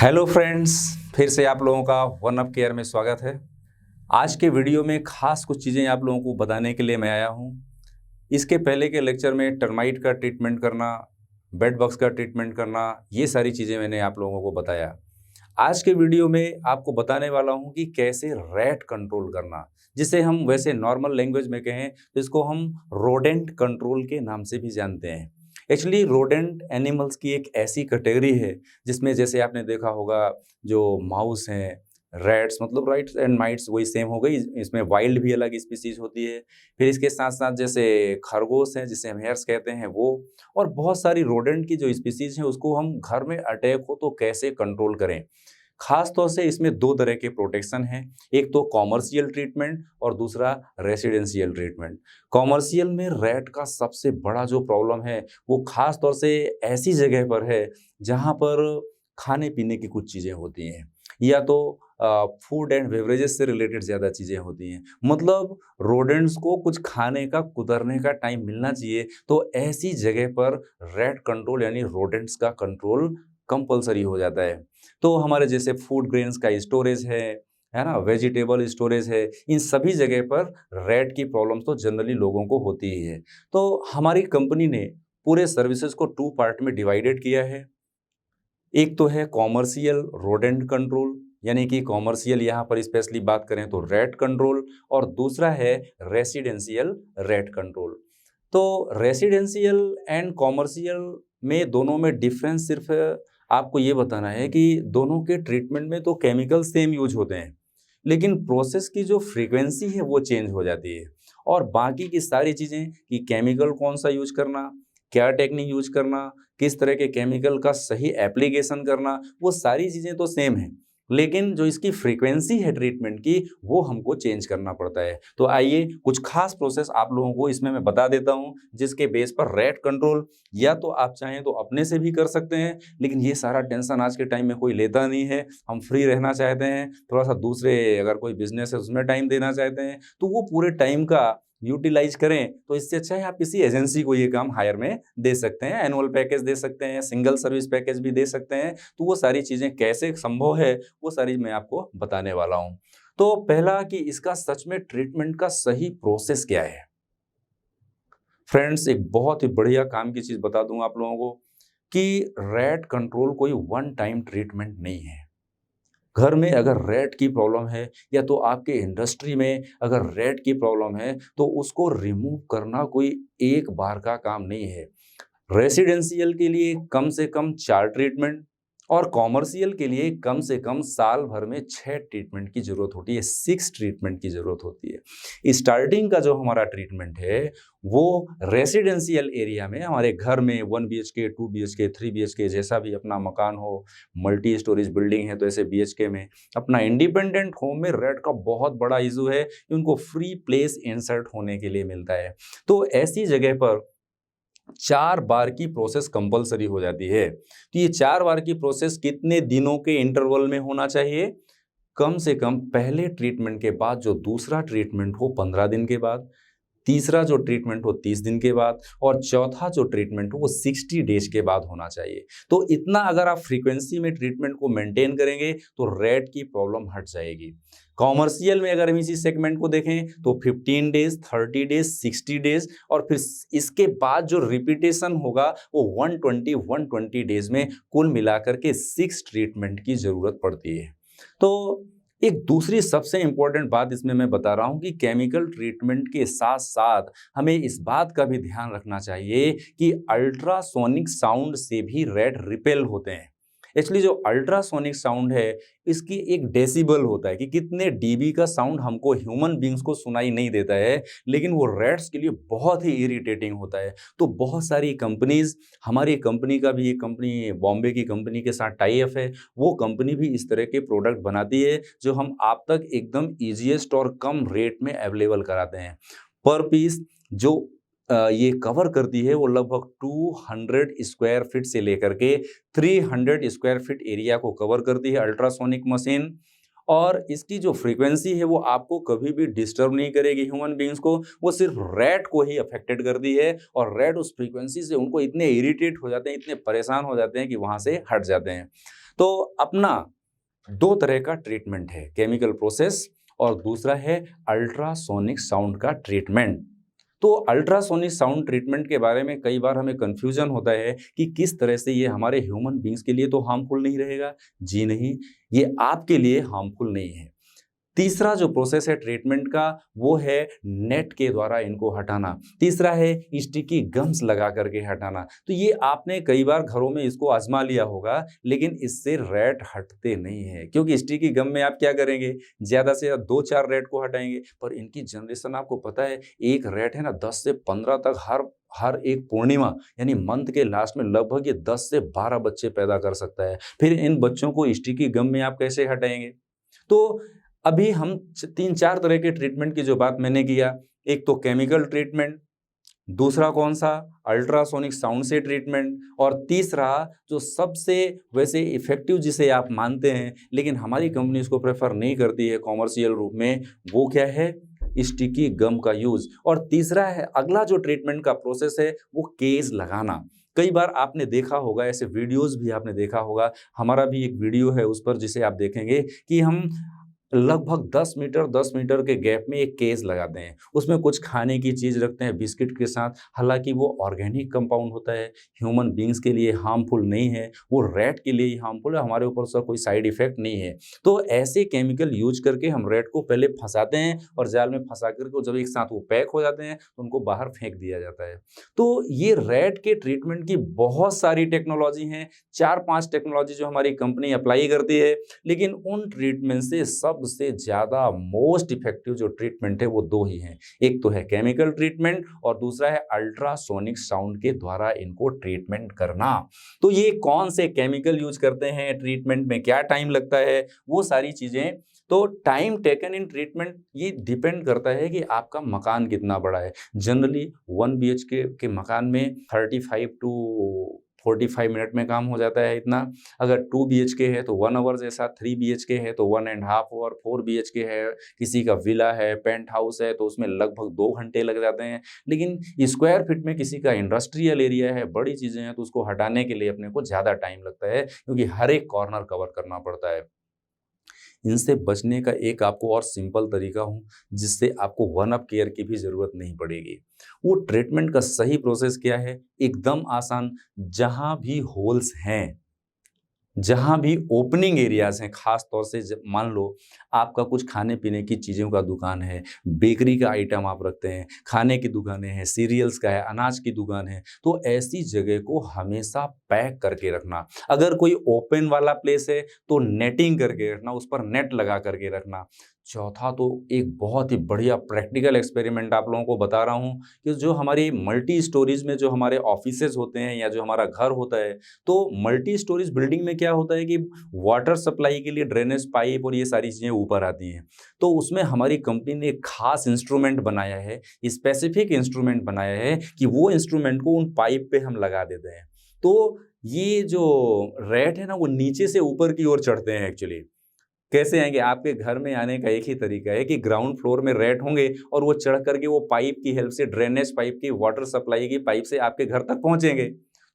Hello friends, फिर से आप लोगों का वन अप केयर में स्वागत है। आज के वीडियो में खास कुछ चीज़ें आप लोगों को बताने के लिए मैं आया हूँ। इसके पहले के लेक्चर में टर्माइट का ट्रीटमेंट करना, बेड बग्स का ट्रीटमेंट करना, ये सारी चीज़ें मैंने आप लोगों को बताया। आज के वीडियो में आपको बताने वाला हूँ कि कैसे रैट कंट्रोल करना, जिसे हम वैसे नॉर्मल लैंग्वेज में कहें तो इसको हम रोडेंट कंट्रोल के नाम से भी जानते हैं। एक्चुअली रोडेंट एनिमल्स की एक ऐसी कैटेगरी है जिसमें जैसे आपने देखा होगा जो माउस हैं, रैट्स मतलब राइट्स एंड माइट्स वही सेम हो गई, इसमें वाइल्ड भी अलग स्पीसीज होती है। फिर इसके साथ साथ जैसे खरगोश हैं जिसे हम हेयर्स कहते हैं वो, और बहुत सारी रोडेंट की जो स्पीसीज हैं उसको हम घर में अटैक हो तो कैसे कंट्रोल करें। खास तौर से इसमें दो तरह के प्रोटेक्शन हैं, एक तो कॉमर्शियल ट्रीटमेंट और दूसरा रेसिडेंशियल ट्रीटमेंट। कॉमर्शियल में रैट का सबसे बड़ा जो प्रॉब्लम है वो खास तौर से ऐसी जगह पर है जहाँ पर खाने पीने की कुछ चीज़ें होती हैं या तो फूड एंड बेवरेजेस से रिलेटेड ज़्यादा चीज़ें होती हैं। मतलब रोडेंट्स को कुछ खाने का कुतरने का टाइम मिलना चाहिए, तो ऐसी जगह पर रैट कंट्रोल यानी रोडेंट्स का कंट्रोल कंपलसरी हो जाता है। तो हमारे जैसे फूड ग्रेन्स का स्टोरेज है ना, वेजिटेबल स्टोरेज है, इन सभी जगह पर रैट की प्रॉब्लम्स तो जनरली लोगों को होती ही है। तो हमारी कंपनी ने पूरे सर्विसेज को 2 पार्ट में डिवाइडेड किया है। एक तो है कॉमर्शियल रोडेंट कंट्रोल, यानी कि कॉमर्शियल यहाँ पर स्पेशली बात करें तो रैट कंट्रोल, और दूसरा है रेसिडेंशियल रैट कंट्रोल। तो रेसिडेंशियल एंड कॉमर्शियल में दोनों में डिफरेंस सिर्फ आपको ये बताना है कि दोनों के ट्रीटमेंट में तो केमिकल सेम यूज होते हैं, लेकिन प्रोसेस की जो फ्रीक्वेंसी है वो चेंज हो जाती है। और बाकी की सारी चीज़ें कि केमिकल कौन सा यूज करना, क्या टेक्निक यूज करना, किस तरह के केमिकल का सही एप्लीकेशन करना, वो सारी चीज़ें तो सेम है, लेकिन जो इसकी फ्रीक्वेंसी है ट्रीटमेंट की वो हमको चेंज करना पड़ता है। तो आइए कुछ खास प्रोसेस आप लोगों को इसमें मैं बता देता हूँ, जिसके बेस पर रैट कंट्रोल या तो आप चाहें तो अपने से भी कर सकते हैं, लेकिन ये सारा टेंशन आज के टाइम में कोई लेता नहीं है। हम फ्री रहना चाहते हैं, थोड़ा सा दूसरे अगर कोई बिजनेस है उसमें टाइम देना चाहते हैं, तो वो पूरे टाइम का यूटिलाइज करें। तो इससे अच्छा है आप किसी एजेंसी को ये काम हायर में दे सकते हैं, एनुअल पैकेज दे सकते हैं, सिंगल सर्विस पैकेज भी दे सकते हैं। तो वो सारी चीज़ें कैसे संभव है वो सारी मैं आपको बताने वाला हूँ। तो पहला कि इसका सच में ट्रीटमेंट का सही प्रोसेस क्या है। फ्रेंड्स, एक बहुत ही बढ़िया काम की चीज़ बता दूँ आप लोगों को कि रैट कंट्रोल कोई वन टाइम ट्रीटमेंट नहीं है। घर में अगर रैट की प्रॉब्लम है या तो आपके इंडस्ट्री में अगर रैट की प्रॉब्लम है तो उसको रिमूव करना कोई एक बार का काम नहीं है। रेसिडेंशियल के लिए कम से कम 4 ट्रीटमेंट और कॉमर्शियल के लिए कम से कम साल भर में 6 ट्रीटमेंट की जरूरत होती है, 6 ट्रीटमेंट की जरूरत होती है। स्टार्टिंग का जो हमारा ट्रीटमेंट है वो रेसिडेंशियल एरिया में हमारे घर में 1 BHK 2 BHK 3 BHK जैसा भी अपना मकान हो, मल्टी स्टोरेज बिल्डिंग है तो ऐसे BHK में अपना इंडिपेंडेंट होम में रेट का बहुत बड़ा इशू है कि उनको फ्री प्लेस इंसर्ट होने के लिए मिलता है। तो ऐसी जगह पर 4 बार की प्रोसेस कंपलसरी हो जाती है। तो ये 4 बार की प्रोसेस कितने दिनों के इंटरवल में होना चाहिए? कम से कम पहले ट्रीटमेंट के बाद जो दूसरा ट्रीटमेंट हो 15 दिन के बाद, तीसरा जो ट्रीटमेंट हो 30 दिन के बाद, और चौथा जो ट्रीटमेंट हो वो 60 डेज के बाद होना चाहिए। तो इतना अगर आप फ्रीक्वेंसी में ट्रीटमेंट को मेंटेन करेंगे तो रैट की प्रॉब्लम हट जाएगी। कॉमर्शियल में अगर हम इसी सेगमेंट को देखें तो 15 डेज, 30 डेज, 60 डेज, और फिर इसके बाद जो रिपीटेशन होगा वो 120 डेज में कुल मिलाकर के 6 ट्रीटमेंट की जरूरत पड़ती है। तो एक दूसरी सबसे इंपॉर्टेंट बात इसमें मैं बता रहा हूं कि केमिकल ट्रीटमेंट के साथ साथ हमें इस बात का भी ध्यान रखना चाहिए कि अल्ट्रासोनिक साउंड से भी रैट रिपेल होते हैं। एक्चुअली जो अल्ट्रासोनिक साउंड है इसकी एक डेसिबल होता है कि कितने डीबी का साउंड हमको ह्यूमन बींग्स को सुनाई नहीं देता है, लेकिन वो रैट्स के लिए बहुत ही इरिटेटिंग होता है। तो बहुत सारी कंपनीज, हमारी कंपनी का भी एक कंपनी बॉम्बे की कंपनी के साथ टाई अप है, वो कंपनी भी इस तरह के प्रोडक्ट बनाती है जो हम आप तक एकदम ईजीएस्ट और कम रेट में अवेलेबल कराते हैं। पर पीस जो ये कवर करती है वो लगभग 200 स्क्वायर फीट से लेकर के 300 स्क्वायर फीट एरिया को कवर करती है अल्ट्रासोनिक मशीन। और इसकी जो फ्रीक्वेंसी है वो आपको कभी भी डिस्टर्ब नहीं करेगी ह्यूमन बींग्स को, वो सिर्फ रैट को ही अफेक्टेड करती है। और रैट उस फ्रीक्वेंसी से उनको इतने इरिटेट हो जाते हैं, इतने परेशान हो जाते हैं कि वहाँ से हट जाते हैं। तो अपना दो तरह का ट्रीटमेंट है, केमिकल प्रोसेस और दूसरा है अल्ट्रासोनिक साउंड का ट्रीटमेंट। तो अल्ट्रासोनिक साउंड ट्रीटमेंट के बारे में कई बार हमें कंफ्यूजन होता है कि किस तरह से ये हमारे ह्यूमन बींग्स के लिए तो हार्मफुल नहीं रहेगा। जी नहीं, ये आपके लिए हार्मफुल नहीं है। तीसरा जो प्रोसेस है ट्रीटमेंट का वो है नेट के द्वारा इनको हटाना। तीसरा है स्टिकी गम्स लगा करके हटाना। तो ये आपने कई बार घरों में इसको आजमा लिया होगा, लेकिन इससे रैट हटते नहीं है, क्योंकि स्टिकी गम में आप क्या करेंगे, ज़्यादा से ज़्यादा 2-4 रैट को हटाएंगे, पर इनकी जनरेशन आपको पता है, एक रैट है ना 10 से 15 तक हर एक पूर्णिमा यानी मंथ के लास्ट में लगभग ये 10 से 12 बच्चे पैदा कर सकता है। फिर इन बच्चों को स्टिकी गम में आप कैसे हटाएंगे? तो अभी हम 3-4 तरह के ट्रीटमेंट की जो बात मैंने किया, एक तो केमिकल ट्रीटमेंट, दूसरा कौन सा अल्ट्रासोनिक साउंड से ट्रीटमेंट, और तीसरा जो सबसे वैसे इफेक्टिव जिसे आप मानते हैं लेकिन हमारी कंपनी इसको प्रेफर नहीं करती है कॉमर्शियल रूप में, वो क्या है, स्टिकी गम का यूज। और तीसरा है अगला जो ट्रीटमेंट का प्रोसेस है वो केज लगाना। कई बार आपने देखा होगा, ऐसे वीडियोस भी आपने देखा होगा, हमारा भी एक वीडियो है उस पर जिसे आप देखेंगे कि हम लगभग 10 मीटर के गैप में एक केस लगाते हैं, उसमें कुछ खाने की चीज़ रखते हैं बिस्किट के साथ। हालांकि वो ऑर्गेनिक कंपाउंड होता है, ह्यूमन बींग्स के लिए हार्मफुल नहीं है, वो रैट के लिए ही हार्मफुल है, हमारे ऊपर उसका कोई साइड इफेक्ट नहीं है। तो ऐसे केमिकल यूज करके हम रैट को पहले फंसाते हैं और जाल में फंसा करके जब एक साथ वो पैक हो जाते हैं तो उनको बाहर फेंक दिया जाता है। तो ये रैट के ट्रीटमेंट की बहुत सारी टेक्नोलॉजी हैं, 4-5 टेक्नोलॉजी जो हमारी कंपनी अप्लाई करती है, लेकिन उन ट्रीटमेंट से सबसे ज्यादा मोस्ट इफेक्टिव जो ट्रीटमेंट है वो दो ही हैं। एक तो है केमिकल ट्रीटमेंट और दूसरा है अल्ट्रासोनिक साउंड के द्वारा इनको ट्रीटमेंट करना। तो ये कौन से केमिकल यूज करते हैं, ट्रीटमेंट में क्या टाइम लगता है, वो सारी चीजें, तो टाइम टेकन इन ट्रीटमेंट ये डिपेंड करता है कि आपका मकान कितना बड़ा है। जनरली 1 BHK के मकान में 35 टू 45 मिनट में काम हो जाता है इतना। अगर 2 BHK है तो 1 आवर जैसा, 3 BHK है तो 1.5 आवर, 4 BHK है, किसी का विला है, पेंट हाउस है तो उसमें लगभग 2 घंटे लग जाते हैं। लेकिन स्क्वायर फीट में किसी का इंडस्ट्रियल एरिया है, बड़ी चीज़ें हैं, तो उसको हटाने के लिए अपने को ज़्यादा टाइम लगता है, क्योंकि हर एक कॉर्नर कवर करना पड़ता है। इनसे बचने का एक आपको और सिंपल तरीका हूँ, जिससे आपको 1UP केयर की भी ज़रूरत नहीं पड़ेगी। वो ट्रीटमेंट का सही प्रोसेस क्या है, एकदम आसान। जहाँ भी होल्स हैं, जहाँ भी ओपनिंग एरियाज हैं, खास तौर से मान लो आपका कुछ खाने पीने की चीज़ों का दुकान है, बेकरी का आइटम आप रखते हैं, खाने की दुकानें हैं, सीरियल्स का है, अनाज की दुकान है, तो ऐसी जगह को हमेशा पैक करके रखना। अगर कोई ओपन वाला प्लेस है तो नेटिंग करके रखना, उस पर नेट लगा करके रखना। चौथा तो एक बहुत ही बढ़िया प्रैक्टिकल एक्सपेरिमेंट आप लोगों को बता रहा हूँ कि जो हमारी मल्टी स्टोरीज में जो हमारे ऑफिसेज होते हैं या जो हमारा घर होता है, तो मल्टी स्टोरीज बिल्डिंग में क्या होता है कि वाटर सप्लाई के लिए ड्रेनेज पाइप और ये सारी चीज़ें ऊपर आती हैं। तो उसमें हमारी कंपनी ने एक खास इंस्ट्रूमेंट बनाया है, स्पेसिफिक इंस्ट्रूमेंट बनाया है कि वो इंस्ट्रूमेंट को उन पाइप पे हम लगा देते हैं। तो ये जो रैट है ना, वो नीचे से ऊपर की ओर चढ़ते हैं एक्चुअली। कैसे आएंगे? आपके घर में आने का एक ही तरीका है कि ग्राउंड फ्लोर में रैट होंगे और वो चढ़ करके वो पाइप की हेल्प से, ड्रेनेज पाइप की, वाटर सप्लाई की पाइप से आपके घर तक पहुंचेंगे।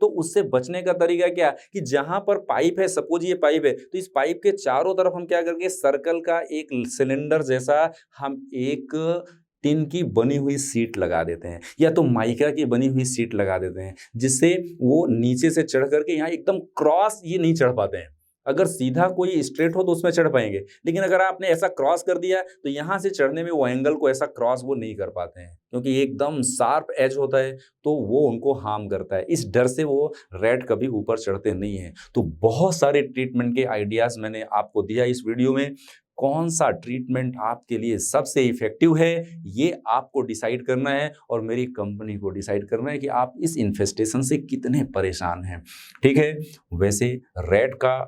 तो उससे बचने का तरीका क्या कि जहां पर पाइप है, सपोज ये पाइप है, तो इस पाइप के चारों तरफ हम क्या करके सर्कल का एक सिलेंडर जैसा हम एक टिन की बनी हुई सीट लगा देते हैं, या तो माइका की बनी हुई सीट लगा देते हैं, जिससे वो नीचे से चढ़ करके यहाँ एकदम क्रॉस ये नहीं चढ़ पाते हैं। अगर सीधा कोई स्ट्रेट हो तो उसमें चढ़ पाएंगे, लेकिन अगर आपने ऐसा क्रॉस कर दिया तो यहाँ से चढ़ने में वो एंगल को ऐसा क्रॉस वो नहीं कर पाते हैं, क्योंकि एकदम शार्प एज होता है, तो वो उनको हार्म करता है। इस डर से वो रैट कभी ऊपर चढ़ते नहीं हैं। तो बहुत सारे ट्रीटमेंट के आइडियाज़ मैंने आपको दिया इस वीडियो में। कौन सा ट्रीटमेंट आपके लिए सबसे इफेक्टिव है ये आपको डिसाइड करना है, और मेरी कंपनी को डिसाइड करना है कि आप इस इन्फेस्टेशन से कितने परेशान हैं। ठीक है, वैसे रैट का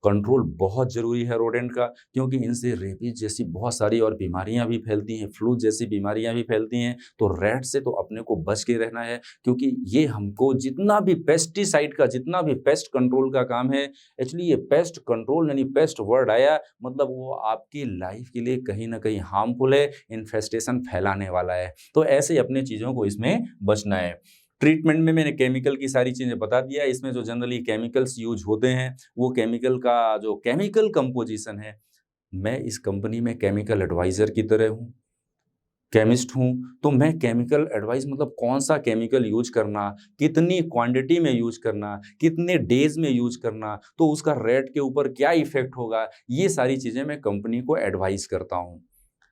कंट्रोल बहुत ज़रूरी है, रोडेंट का, क्योंकि इनसे रेबीज जैसी बहुत सारी और बीमारियां भी फैलती हैं, फ्लू जैसी बीमारियां भी फैलती हैं। तो रैट से तो अपने को बच के रहना है, क्योंकि ये हमको जितना भी पेस्टिसाइड का, जितना भी पेस्ट कंट्रोल का काम है, एक्चुअली ये पेस्ट कंट्रोल यानी पेस्ट वर्ड आया मतलब वो आपकी लाइफ के लिए कहीं ना कहीं हार्मफुल है, इन्फेस्टेशन फैलाने वाला है। तो ऐसे अपने चीज़ों को इसमें बचना है। ट्रीटमेंट में मैंने केमिकल की सारी चीज़ें बता दिया। इसमें जो जनरली केमिकल्स यूज होते हैं वो केमिकल का जो केमिकल कंपोजिशन है, मैं इस कंपनी में केमिकल एडवाइज़र की तरह हूँ, केमिस्ट हूँ, तो मैं केमिकल एडवाइस मतलब कौन सा केमिकल यूज करना, कितनी क्वांटिटी में यूज करना, कितने डेज में यूज करना, तो उसका रेट के ऊपर क्या इफेक्ट होगा, ये सारी चीज़ें मैं कंपनी को एडवाइस करता हूँ।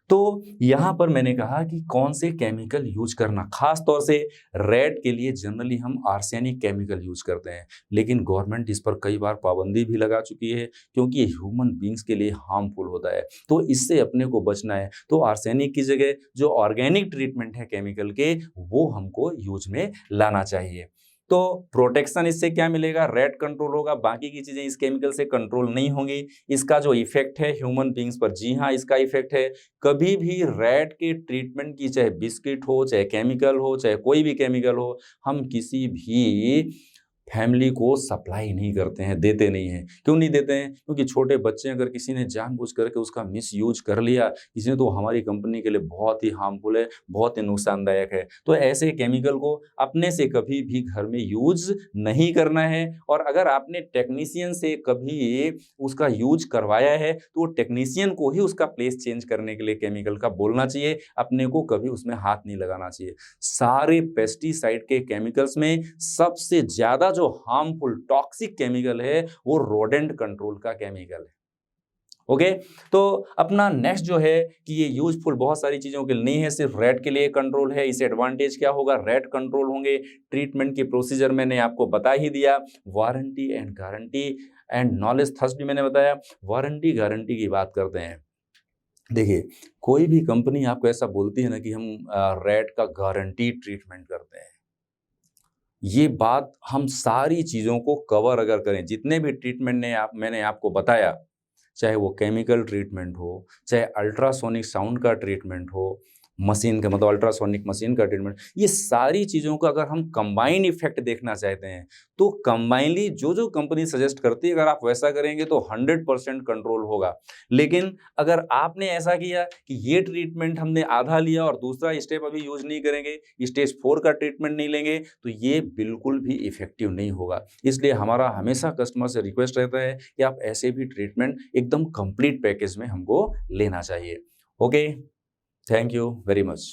तो यहाँ पर मैंने कहा कि कौन से केमिकल यूज करना, खास तौर से रेड के लिए जनरली हम आर्सेनिक केमिकल यूज करते हैं, लेकिन गवर्नमेंट इस पर कई बार पाबंदी भी लगा चुकी है क्योंकि ये ह्यूमन बींग्स के लिए हार्मफुल होता है। तो इससे अपने को बचना है, तो आर्सेनिक की जगह जो ऑर्गेनिक ट्रीटमेंट है केमिकल के, वो हमको यूज में लाना चाहिए। तो प्रोटेक्शन इससे क्या मिलेगा, रेट कंट्रोल होगा, बाकी की चीजें इस केमिकल से कंट्रोल नहीं होंगी। इसका जो इफेक्ट है ह्यूमन बींग्स पर, जी हाँ इसका इफेक्ट है। कभी भी रैट के ट्रीटमेंट की, चाहे बिस्किट हो, चाहे केमिकल हो, चाहे कोई भी केमिकल हो, हम किसी भी फैमिली को सप्लाई नहीं करते हैं, देते नहीं हैं। क्यों नहीं देते हैं? क्योंकि छोटे बच्चे अगर किसी ने जानबूझ करके उसका मिसयूज कर लिया किसी ने, तो हमारी कंपनी के लिए बहुत ही हार्मफुल है, बहुत ही नुकसानदायक है। तो ऐसे केमिकल को अपने से कभी भी घर में यूज नहीं करना है, और अगर आपने टेक्नीशियन से कभी उसका यूज करवाया है तो वो टेक्नीशियन को ही उसका प्लेस चेंज करने के लिए केमिकल का बोलना चाहिए, अपने को कभी उसमें हाथ नहीं लगाना चाहिए। सारे पेस्टिसाइड के केमिकल्स में सबसे ज्यादा जो हार्मफुल टॉक्सिक केमिकल है वो रोडेंट कंट्रोल का केमिकल है। ओके, तो अपना नेक्स्ट जो है कि ये यूजफुल बहुत सारी चीजों के लिए नहीं है, सिर्फ रेट के लिए कंट्रोल है। इसे एडवांटेज क्या होगा, रेट कंट्रोल होंगे। ट्रीटमेंट की प्रोसीजर मैंने आपको बता ही दिया। Warranty and guarantee and knowledge thirst भी मैंने बताया। वारंटी गारंटी की बात करते हैं। देखिए, कोई भी कंपनी आपको ऐसा बोलती है ना कि हम रेट का गारंटी ट्रीटमेंट करते हैं, ये बात हम सारी चीज़ों को कवर अगर करें, जितने भी ट्रीटमेंट ने मैंने आपको बताया, चाहे वो केमिकल ट्रीटमेंट हो, चाहे अल्ट्रासोनिक साउंड का ट्रीटमेंट हो, मशीन का मतलब अल्ट्रासोनिक मशीन का ट्रीटमेंट, ये सारी चीज़ों का अगर हम कंबाइन इफेक्ट देखना चाहते हैं तो कंबाइनली जो जो कंपनी सजेस्ट करती है अगर आप वैसा करेंगे तो 100% कंट्रोल होगा। लेकिन अगर आपने ऐसा किया कि ये ट्रीटमेंट हमने आधा लिया और दूसरा स्टेप अभी यूज नहीं करेंगे, स्टेज 4 का ट्रीटमेंट नहीं लेंगे, तो ये बिल्कुल भी इफेक्टिव नहीं होगा। इसलिए हमारा हमेशा कस्टमर से रिक्वेस्ट रहता है कि आप ऐसे भी ट्रीटमेंट एकदम कंप्लीट पैकेज में हमको लेना चाहिए। Okay, thank you very much.